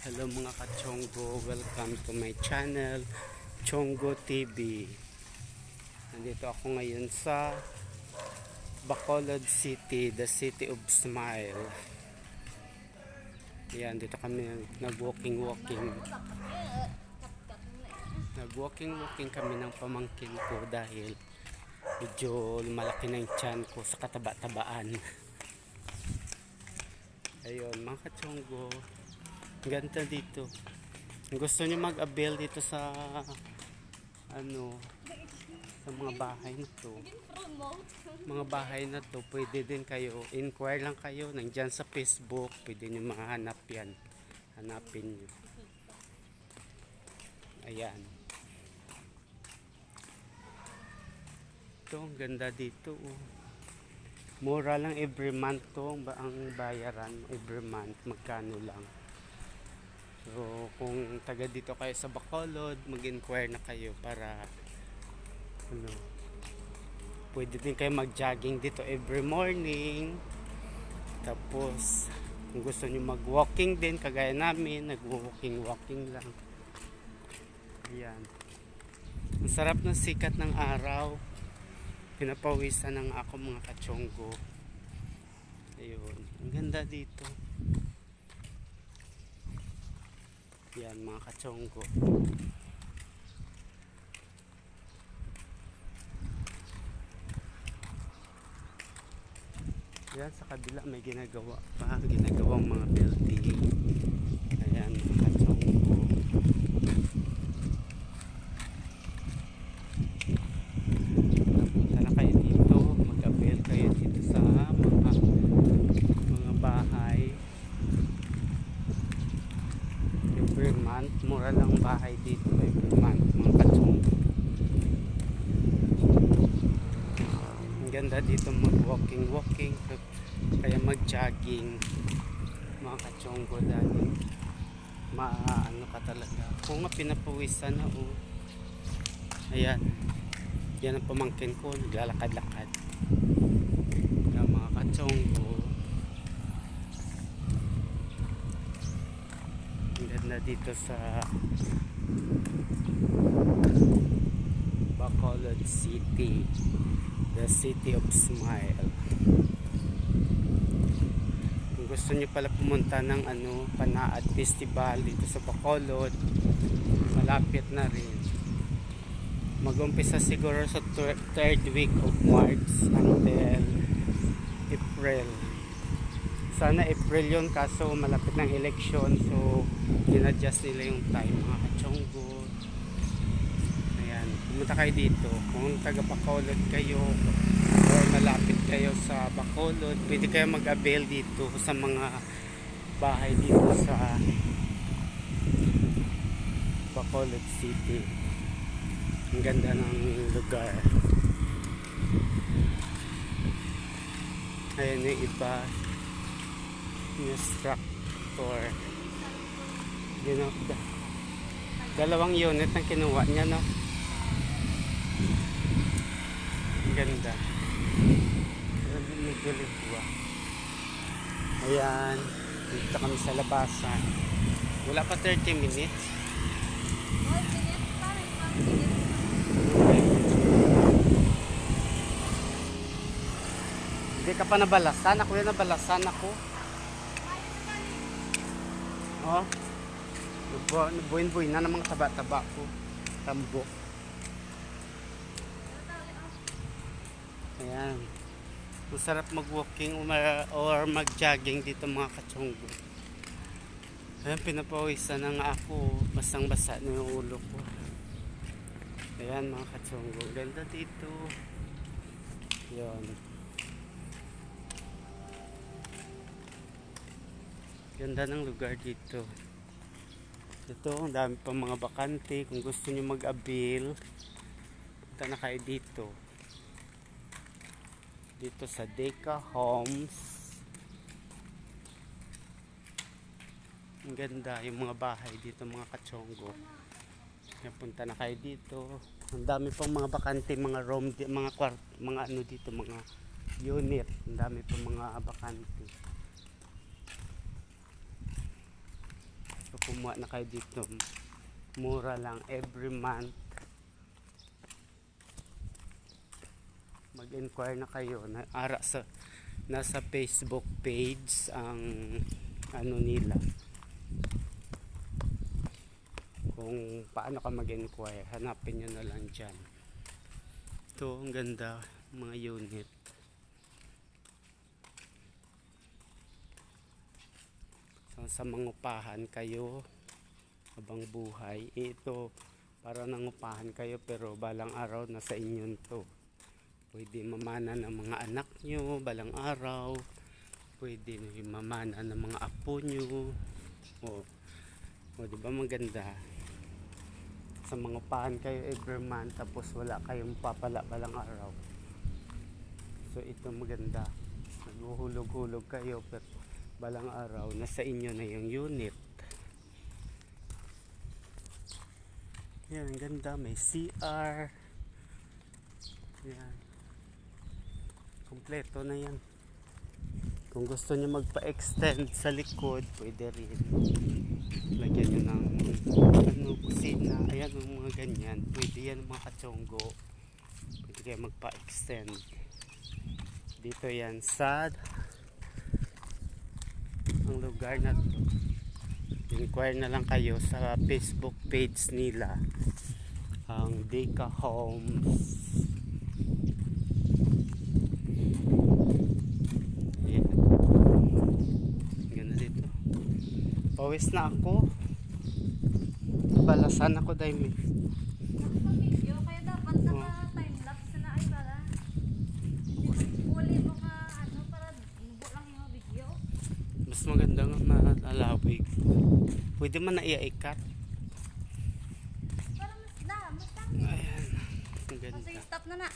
Hello mga ka-Chonggo, welcome to my channel, Chonggo TV. Nandito ako ngayon sa Bacolod City, the city of smile. Yan, dito kami nag-walking kami ng pamangkin ko dahil medyo malaki na yung tiyan ko sa kataba-tabaan. Ayun mga ka-Chonggo, ganda dito. Gusto nyo mag-avail dito sa sa mga bahay na to, pwede din kayo, inquire lang kayo nandyan sa Facebook, pwede nyo mahanap yan, hanapin nyo. Ayan, ito ang ganda dito mura lang every month to ang bayaran, every month magkano lang. So kung taga dito kayo sa Bacolod, mag-inquire na kayo para pwede din kayo mag-jogging dito every morning. Tapos kung gusto niyo mag-walking din kagaya namin, nag-walking lang. Ayan, ang sarap ng sikat ng araw, pinapawisan ng ako mga ka-Chonggo. Ayun, ang ganda dito. Yan mga ka-Chonggo. Yan sa kabila may ginagawang mga building. Ayan mga ka-Chonggo. Punta na kayo dito, mag-avail kayo dito sa mga bahay. Every month, mura lang bahay dito every month mga ka-Chonggo. Ang ganda dito mag-walking kaya mag-jogging mga ka-Chonggo dahil maano ka talaga. Kung nga pinapawisan na ayan, yan ang pamangkin ko, naglalakad-lakad. Kaya mga ka-Chonggo, ang ganda dito sa Bacolod City, the city of smile. Kung gusto nyo pala pumunta ng Panaad Festival dito sa Bacolod, malapit na rin. Mag-umpisa siguro sa third week of March until April. Sana April yun, kaso malapit ng election, so in-adjust nila yung time mga ka-Chonggo. Ayan, pumunta kayo dito kung taga Bacolod kayo or malapit kayo sa Bacolod, pwede kayo mag-avail dito sa mga bahay dito sa Bacolod City. Ang ganda ng lugar. Ayan yung iba, yung structure. Dalawang unit ang kinuha niya, no? Ang ganda. Ayan, dito kami sa labasan. Wala pa 30 minutes. Hindi ka pa nabalasan. Ako yung nabalasan ako. Oh, buin-buin na ng mga taba-taba ko. Tambok. Ayan, masarap mag-walking or mag-jogging dito mga ka-Chonggo. Ayan, pinapawisan na nga ako, basang-basa na yung ulo ko. Ayan mga ka-Chonggo, ganda dito. Ayan, ganda ng lugar dito. Ito, ang dami pang mga bakante. Kung gusto nyo mag-avail, punta na kayo dito sa Deca Homes. Ang ganda yung mga bahay dito mga ka-Chonggo. Kaya punta na kayo dito. Ang dami pang mga bakante, mga room, mga dito, mga unit. Ang dami pang mga bakante. So, kumuha na kayo dito. Mura lang every month. Mag-inquire na kayo na nasa Facebook page ang ano nila, kung paano ka mag-inquire. Hanapin nyo na lang dyan. Ito ang ganda mga unit. So, sa mangupahan kayo habang buhay, ito para nangupahan kayo pero balang araw nasa inyo to. Pwede mamana ng mga anak nyo balang araw, pwede mamana ng mga apo nyo. O diba maganda? Sa mangupahan kayo every month tapos wala kayong papala balang araw. So ito maganda, naghuhulog-hulog kayo pero balang araw nasa inyo na yung unit. Yan, ganda, may CR. Yan, kompleto na yan. Kung gusto nyo magpa-extend sa likod, pwede rin. Lagyan nyo ng kusina. Ayan yung mga ganyan. Pwede yan mga katsonggo. Pwede kayo magpa-extend. Dito yan sa ang lugar na to. Inquire na lang kayo sa Facebook page nila. Ang Deka Homes. Pawis na ako. Balasan ako dahil may Video kaya dapat naka-time-lapse na ay para uli mo ka ano para nubo lang yung video. mas maganda nga malalawig. Pwede man na i-cut. Para mas Ayan. Ang Sige, ganda. stop na na.